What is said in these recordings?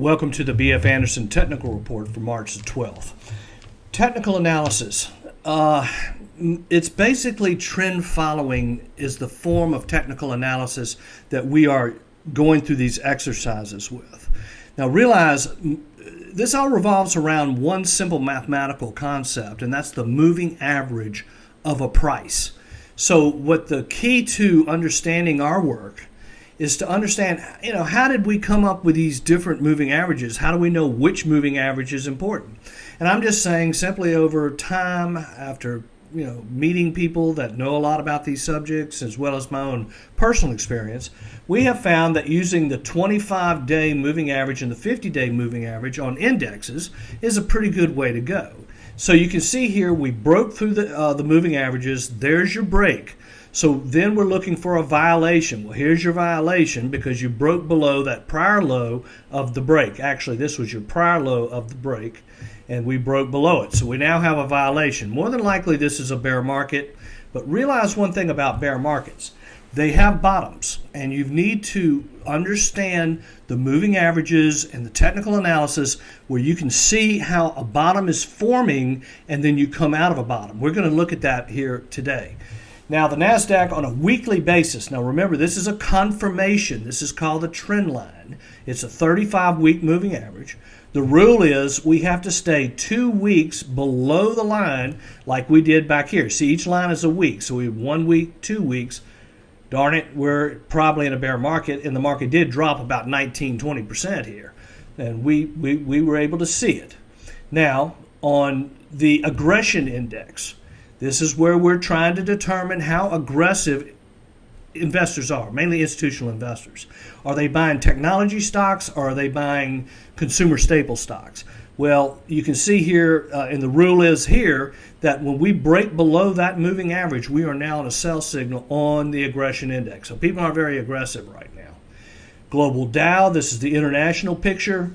Welcome to the B.F. Anderson Technical Report for March the 12th. Technical analysis. It's basically trend following is the form of technical analysis that we are going through these exercises with. Now realize this all revolves around one simple mathematical concept, and that's the moving average of a price. So what the key to understanding our work is to understand, how did we come up with these different moving averages? How do we know which moving average is important? And I'm just saying simply over time, after meeting people that know a lot about these subjects, as well as my own personal experience, we have found that using the 25-day moving average and the 50-day moving average on indexes is a pretty good way to go. So you can see here we broke through the moving averages. There's your break. So then we're looking for a violation. Well, here's your violation because you broke below that prior low of the break. Actually, this was your prior low of the break, and we broke below it. So we now have a violation. More than likely, this is a bear market. But realize one thing about bear markets. They have bottoms, and you need to understand the moving averages and the technical analysis where you can see how a bottom is forming and then you come out of a bottom. We're going to look at that here today. Now, the NASDAQ on a weekly basis. Now, remember, this is a confirmation. This is called a trend line. It's a 35-week moving average. The rule is we have to stay 2 weeks below the line like we did back here. See, each line is a week. So we have 1 week, 2 weeks. Darn it, we're probably in a bear market, and the market did drop about 19-20% here. And we were able to see it. Now, on the aggression index, this is where we're trying to determine how aggressive investors are, mainly institutional investors. Are they buying technology stocks or are they buying consumer staple stocks? Well, you can see here, and the rule is here, that when we break below that moving average, we are now in a sell signal on the aggression index. So people are very aggressive right now. Global Dow, this is the international picture.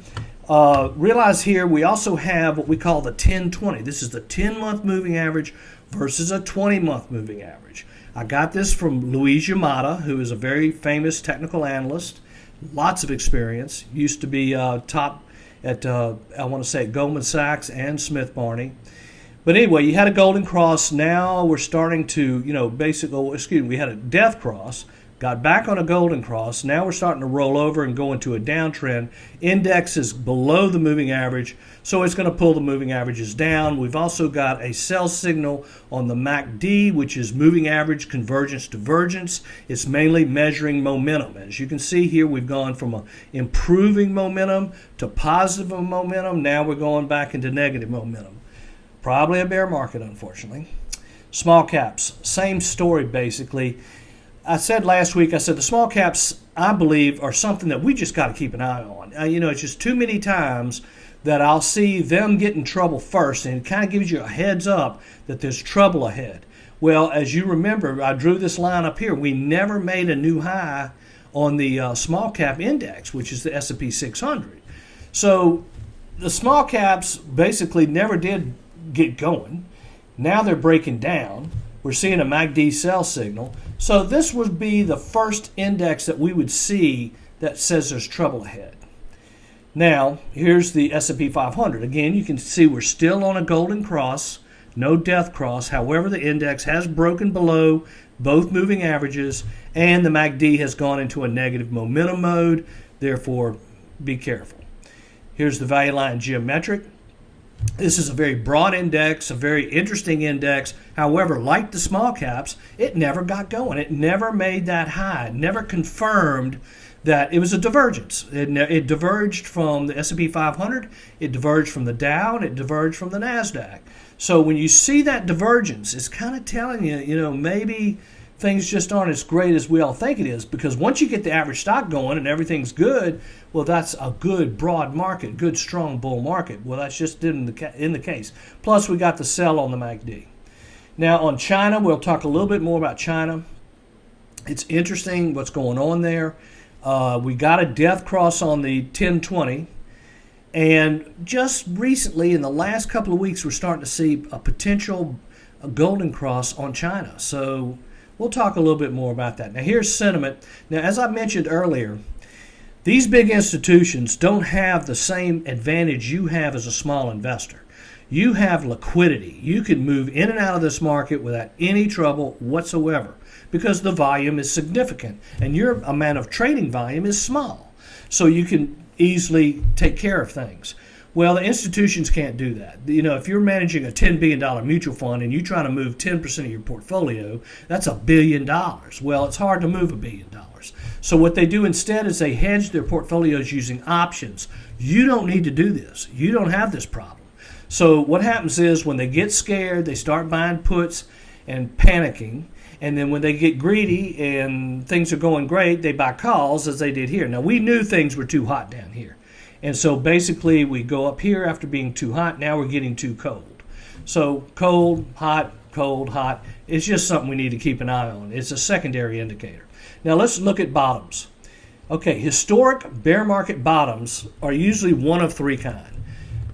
Realize here we also have what we call the 10-20. This is the 10-month moving average versus a 20-month moving average. I got this from Luis Yamada, who is a very famous technical analyst, lots of experience, used to be top at, Goldman Sachs and Smith Barney. But anyway, you had a golden cross. Now we're starting to, we had a death cross, got back on a golden cross. Now we're starting to roll over and go into a downtrend. Index is below the moving average, so it's going to pull the moving averages down. We've also got a sell signal on the MACD, which is moving average convergence divergence. It's mainly measuring momentum. As you can see here, we've gone from a improving momentum to positive momentum. Now we're going back into negative momentum. Probably a bear market, unfortunately. Small caps, same story basically. I said last week, the small caps, I believe, are something that we just got to keep an eye on. It's just too many times that I'll see them get in trouble first, and it kind of gives you a heads up that there's trouble ahead. Well, as you remember, I drew this line up here. We never made a new high on the small cap index, which is the S&P 600. So the small caps basically never did get going. Now they're breaking down. We're seeing a MACD sell signal. So this would be the first index that we would see that says there's trouble ahead. Now, here's the S&P 500. Again, you can see we're still on a golden cross, no death cross. However, the index has broken below both moving averages, and the MACD has gone into a negative momentum mode. Therefore, be careful. Here's the value line geometric. This is a very broad index, a very interesting index. However, like the small caps, it never got going. It never made that high. It never confirmed that it was a divergence. It diverged from the S&P 500, it diverged from the Dow, and it diverged from the NASDAQ. So when you see that divergence, it's kind of telling you, maybe things just aren't as great as we all think it is, because once you get the average stock going and everything's good, well, that's a good broad market, good strong bull market. Well, that's just in the case. Plus, we got the sell on the MACD. Now, on China, we'll talk a little bit more about China. It's interesting what's going on there. We got a death cross on the 10-20. And just recently, in the last couple of weeks, we're starting to see a potential golden cross on China. So we'll talk a little bit more about that. Now, here's sentiment. Now, as I mentioned earlier, These big institutions don't have the same advantage you have as a small investor. You have liquidity. You can move in and out of this market without any trouble whatsoever because the volume is significant and your amount of trading volume is small. So you can easily take care of things. Well, the institutions can't do that. If you're managing a $10 billion mutual fund and you're trying to move 10% of your portfolio, that's $1 billion. Well, it's hard to move $1 billion. So what they do instead is they hedge their portfolios using options. You don't need to do this. You don't have this problem. So what happens is when they get scared, they start buying puts and panicking. And then when they get greedy and things are going great, they buy calls as they did here. Now, we knew things were too hot down here. And so basically we go up here after being too hot. Now we're getting too cold. So cold, hot, it's just something we need to keep an eye on. It's a secondary indicator. Now let's look at bottoms. Okay, historic bear market bottoms are usually one of three kinds.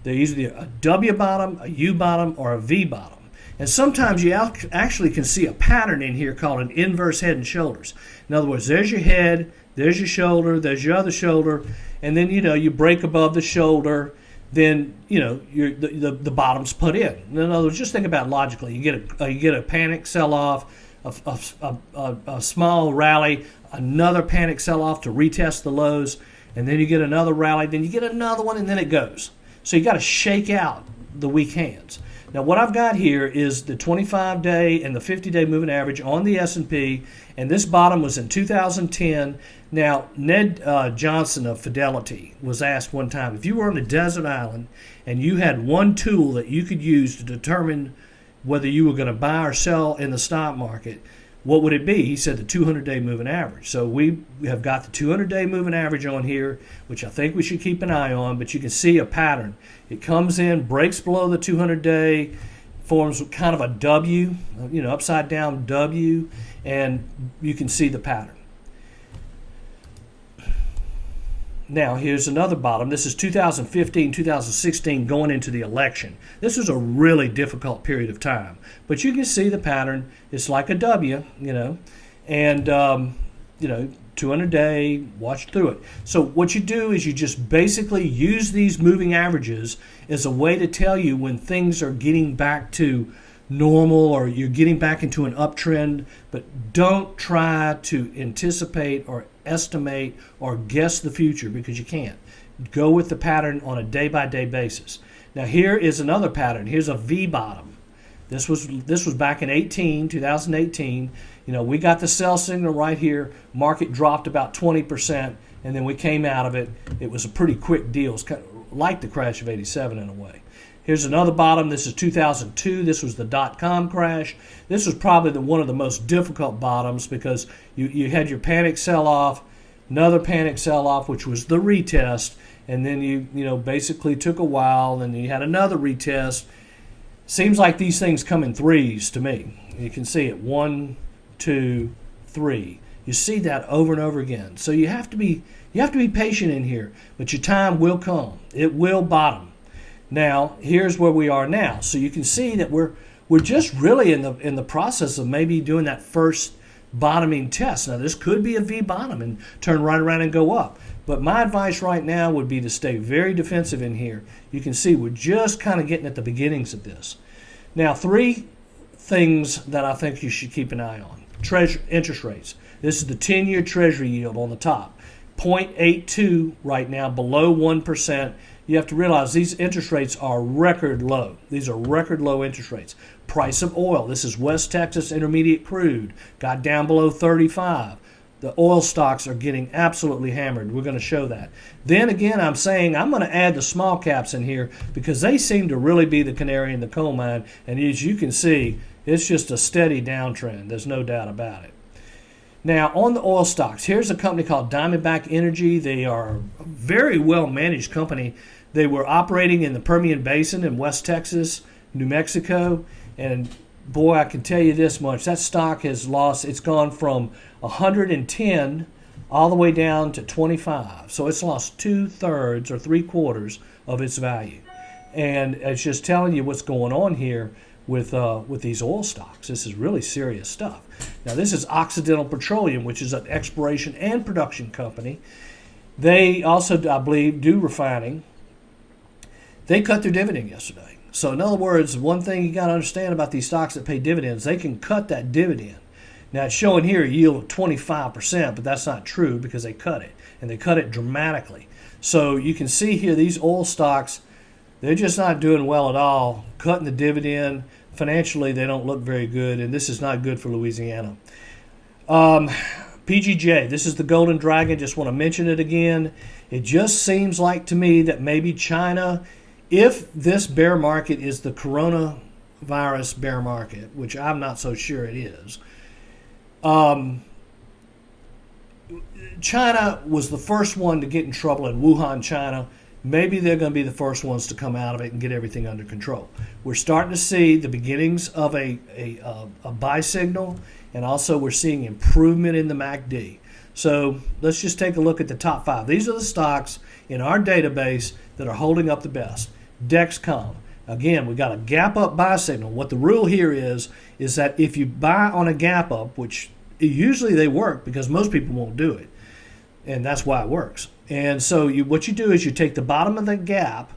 They're usually a W bottom, a U bottom, or a V bottom. And sometimes you actually can see a pattern in here called an inverse head and shoulders. In other words, there's your head, there's your shoulder, there's your other shoulder, and then you break above the shoulder, then the bottom's put in. In other words, just think about it logically. You get a panic sell-off, a small rally, another panic sell-off to retest the lows, and then you get another rally, then you get another one, and then it goes. So you got to shake out the weak hands. Now what I've got here is the 25-day and the 50-day moving average on the S&P, and this bottom was in 2010. Now Ned Johnson of Fidelity was asked one time, if you were on a desert island and you had one tool that you could use to determine whether you were going to buy or sell in the stock market, what would it be? He said the 200-day moving average. So we have got the 200-day moving average on here, which I think we should keep an eye on, but you can see a pattern. It comes in, breaks below the 200-day, forms kind of a W, upside down W, and you can see the pattern. Now, here's another bottom. This is 2015, 2016, going into the election. This was a really difficult period of time. But you can see the pattern. It's like a W, and, 200-day, watch through it. So what you do is you just basically use these moving averages as a way to tell you when things are getting back to normal or you're getting back into an uptrend, but don't try to anticipate or estimate or guess the future because you can't. Go with the pattern on a day-by-day basis. Now here is another pattern. Here's a V bottom. This was back in 2018. We got the sell signal right here. Market dropped about 20%, and then we came out of it. It was a pretty quick deal. It's kind of like the crash of 87 in a way. Here's another bottom. This is 2002. This was the dot-com crash. This was probably one of the most difficult bottoms because you had your panic sell-off, another panic sell-off, which was the retest, and then you basically took a while, and you had another retest. Seems like these things come in threes to me. You can see it 1, 2, 3. You see that over and over again. So you have to be patient in here, but your time will come. It will bottom. Now, here's where we are now. So you can see that we're just really in the process of maybe doing that first bottoming test. Now, this could be a V bottom and turn right around and go up. But my advice right now would be to stay very defensive in here. You can see we're just kind of getting at the beginnings of this. Now, three things that I think you should keep an eye on. Interest rates. This is the 10-year Treasury yield on the top. 0.82 right now, below 1%. You have to realize these interest rates are record low. These are record low interest rates. Price of oil. This is West Texas Intermediate crude. Got down below 35. The oil stocks are getting absolutely hammered. We're going to show that. Then again, I'm saying I'm going to add the small caps in here because they seem to really be the canary in the coal mine. And as you can see, it's just a steady downtrend. There's no doubt about it. Now, on the oil stocks, here's a company called Diamondback Energy. They are a very well-managed company. They were operating in the Permian Basin in West Texas, New Mexico, and boy, I can tell you this much. That stock has lost, it's gone from 110 all the way down to 25. So it's lost 2/3 or 3/4 of its value. And it's just telling you what's going on here with these oil stocks. This is really serious stuff. Now, this is Occidental Petroleum, which is an exploration and production company. They also, I believe, do refining. They cut their dividend yesterday. So in other words, one thing you got to understand about these stocks that pay dividends, they can cut that dividend. Now it's showing here a yield of 25%, but that's not true because they cut it, and they cut it dramatically. So you can see here these oil stocks, they're just not doing well at all, cutting the dividend. Financially, they don't look very good, and this is not good for Louisiana. PGJ, this is the Golden Dragon. Just want to mention it again. It just seems like to me that maybe China, if this bear market is the coronavirus bear market, which I'm not so sure it is, China was the first one to get in trouble in Wuhan, China. Maybe they're going to be the first ones to come out of it and get everything under control. We're starting to see the beginnings of a buy signal, and also we're seeing improvement in the MACD. So let's just take a look at the top 5. These are the stocks in our database that are holding up the best. Dexcom. Again, we got a gap up buy signal. What the rule here is that if you buy on a gap up, which usually they work because most people won't do it, and that's why it works. And so what you do is you take the bottom of the gap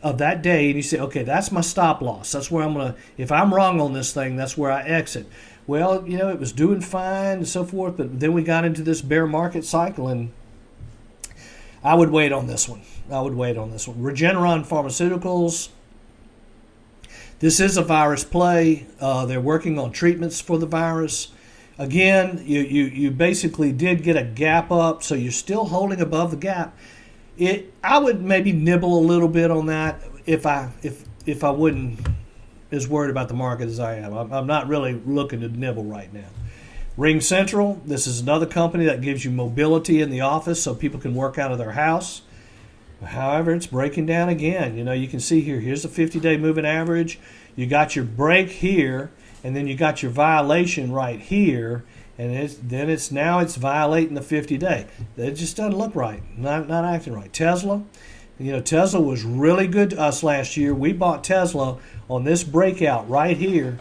of that day and you say, okay, that's my stop loss. That's where I'm going to, if I'm wrong on this thing, that's where I exit. Well, it was doing fine and so forth, but then we got into this bear market cycle, and I would wait on this one. Regeneron Pharmaceuticals. This is a virus play. They're working on treatments for the virus. Again, you basically did get a gap up, so you're still holding above the gap. I would maybe nibble a little bit on that if I wouldn't as worried about the market as I am. I'm not really looking to nibble right now. Ring Central, this is another company that gives you mobility in the office so people can work out of their house. However, it's breaking down again. You can see here's the 50-day moving average. You got your break here, and then you got your violation right here, and it's violating the 50-day. It just doesn't look right, not acting right. Tesla, Tesla was really good to us last year. We bought Tesla on this breakout right here,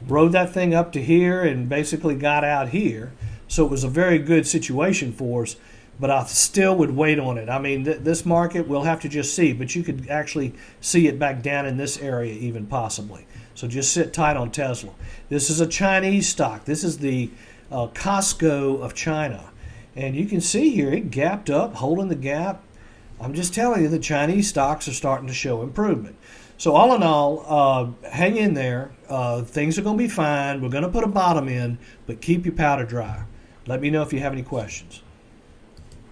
rode that thing up to here, and basically got out here. So it was a very good situation for us, but I still would wait on it. I mean, this market, we'll have to just see, but you could actually see it back down in this area even possibly. So just sit tight on Tesla. This is a Chinese stock. This is the Costco of China. And you can see here it gapped up, holding the gap. I'm just telling you, the Chinese stocks are starting to show improvement. So all in all, hang in there. Things are going to be fine. We're going to put a bottom in, but keep your powder dry. Let me know if you have any questions.